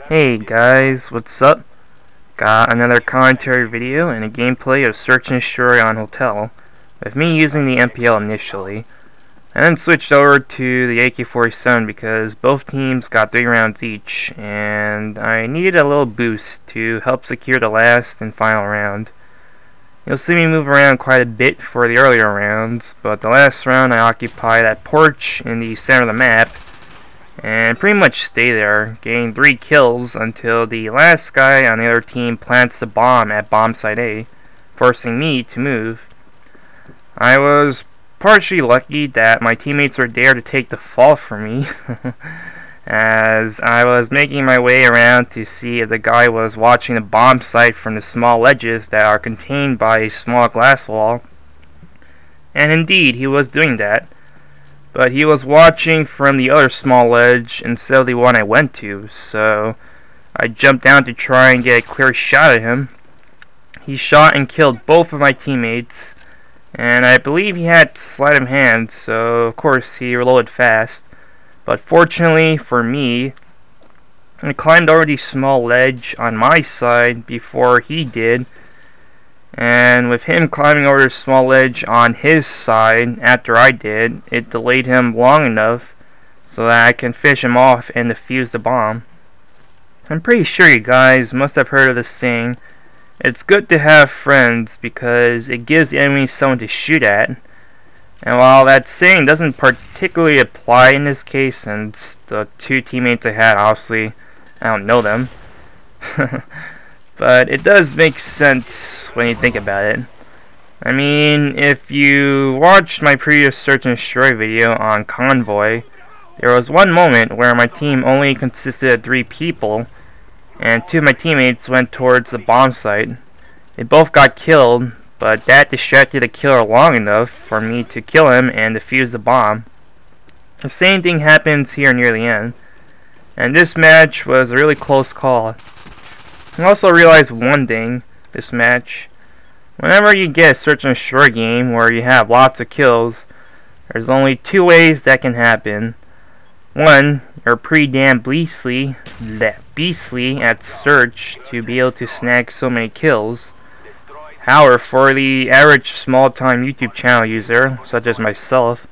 Hey guys, what's up? Got another commentary video and a gameplay of Search and Destroy on Hotel, with me using the MPL initially, and then switched over to the AK-47 because both teams got 3 rounds each, and I needed a little boost to help secure the last and final round. You'll see me move around quite a bit for the earlier rounds, but the last round I occupy that porch in the center of the map, and pretty much stay there, getting 3 kills until the last guy on the other team plants the bomb at bomb site A, forcing me to move. I was partially lucky that my teammates were there to take the fall for me, as I was making my way around to see if the guy was watching the bomb site from the small ledges that are contained by a small glass wall, and indeed he was doing that. But he was watching from the other small ledge instead of the one I went to, so I jumped down to try and get a clear shot at him. He shot and killed both of my teammates, and I believe he had sleight of hand, so of course he reloaded fast. But fortunately for me, I climbed over the small ledge on my side before he did, and with him climbing over the small ledge on his side after I did, it delayed him long enough so that I can finish him off and defuse the bomb. I'm pretty sure you guys must have heard of this saying, it's good to have friends because it gives the enemy someone to shoot at. And while that saying doesn't particularly apply in this case, since the 2 teammates I had, obviously I don't know them, but it does make sense when you think about it. I mean, if you watched my previous Search and Destroy video on Convoy, there was one moment where my team only consisted of 3 people, and 2 of my teammates went towards the bomb site. They both got killed, but that distracted the killer long enough for me to kill him and defuse the bomb. The same thing happens here near the end, and this match was a really close call. I also realized one thing this match. Whenever you get a Search and Destroy game where you have lots of kills, there's only 2 ways that can happen. One, you're pretty damn beastly at search to be able to snag so many kills. However, for the average small-time YouTube channel user, such as myself,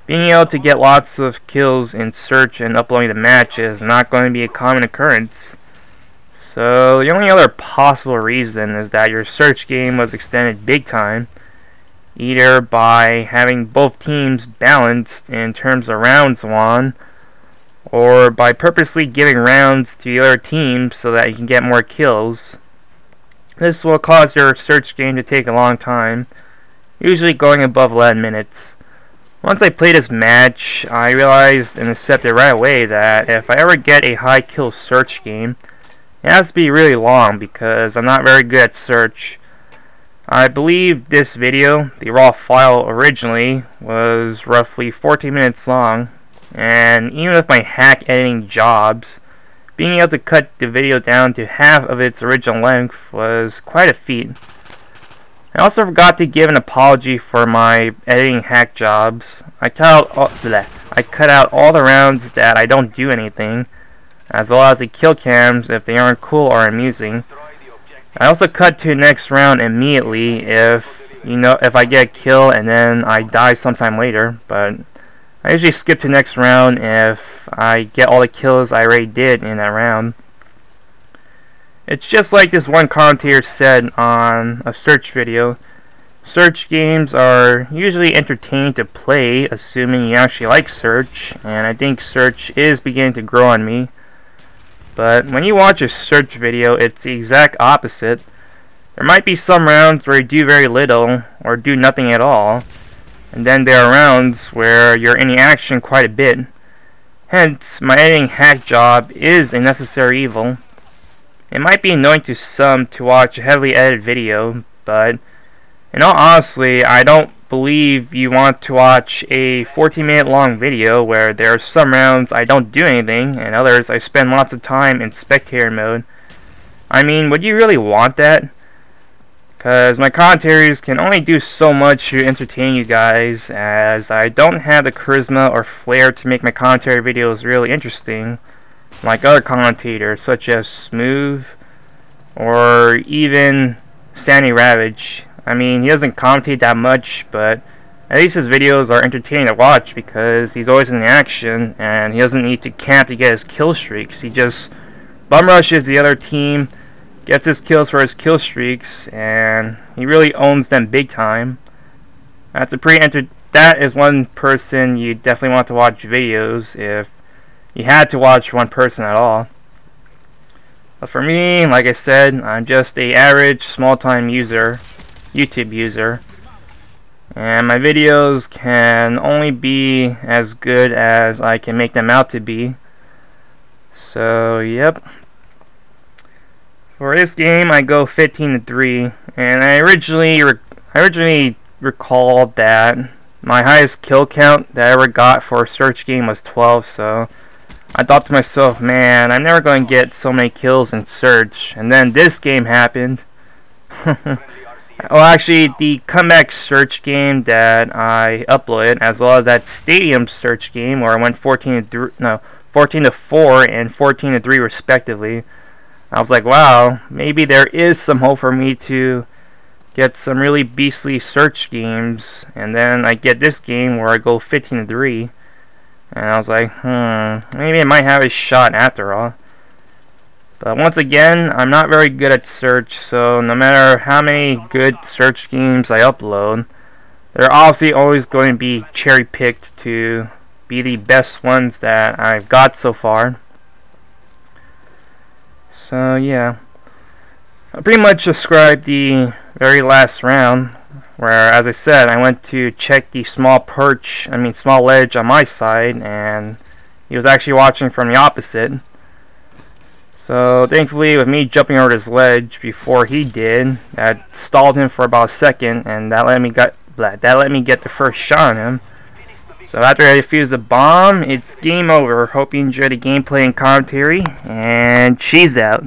being able to get lots of kills in search and uploading the match is not going to be a common occurrence. So the only other possible reason is that your search game was extended big time, either by having both teams balanced in terms of rounds won, or by purposely giving rounds to the other team so that you can get more kills. This will cause your search game to take a long time, usually going above 11 minutes. Once I played this match, I realized and accepted right away that if I ever get a high kill search game, it has to be really long because I'm not very good at search. I believe this video, the raw file originally, was roughly 14 minutes long, and even with my hack editing jobs, being able to cut the video down to half of its original length was quite a feat. I also forgot to give an apology for my editing hack jobs. I cut out all the rounds that I don't do anything, as well as the kill cams if they aren't cool or amusing. I also cut to the next round immediately if I get a kill and then I die sometime later, but I usually skip to the next round if I get all the kills I already did in that round. It's just like this one commentator said on a search video. Search games are usually entertaining to play, assuming you actually like search, and I think search is beginning to grow on me. But when you watch a search video, it's the exact opposite. There might be some rounds where you do very little, or do nothing at all, and then there are rounds where you're in the action quite a bit. Hence, my editing hack job is a necessary evil. It might be annoying to some to watch a heavily edited video, but in all honesty, I don't believe you want to watch a 14-minute long video where there are some rounds I don't do anything and others I spend lots of time in spectator mode. I mean, would you really want that? Because my commentaries can only do so much to entertain you guys, as I don't have the charisma or flair to make my commentary videos really interesting. like other commentators such as Smooth or even Sandy Ravage. I mean, he doesn't commentate that much, but at least his videos are entertaining to watch because he's always in the action and he doesn't need to camp to get his kill streaks. He just bum rushes the other team, gets his kills for his kill streaks, and he really owns them big time. That is one person you definitely want to watch videos if you had to watch one person at all. But for me, like I said, I'm just a average small-time YouTube user, and my videos can only be as good as I can make them out to be. So, yep. For this game, I go 15-3, and I originally recalled that my highest kill count that I ever got for a search game was 12, so I thought to myself, man, I'm never going to get so many kills in search. And then this game happened. Well, actually, the comeback search game that I uploaded, as well as that stadium search game where I went 14-4 and 14-3 respectively. I was like, wow, maybe there is some hope for me to get some really beastly search games. And then I get this game where I go 15-3. And I was like, maybe I might have a shot after all. But once again, I'm not very good at search, so no matter how many good search games I upload, they're obviously always going to be cherry-picked to be the best ones that I've got so far. So yeah, I pretty much described the very last round, where, as I said, I went to check the small ledge on my side, and he was actually watching from the opposite. So thankfully, with me jumping over this ledge before he did, that stalled him for about a second, and that let me get the first shot on him. So after I defuse the bomb, it's game over. Hope you enjoyed the gameplay and commentary, and cheese out.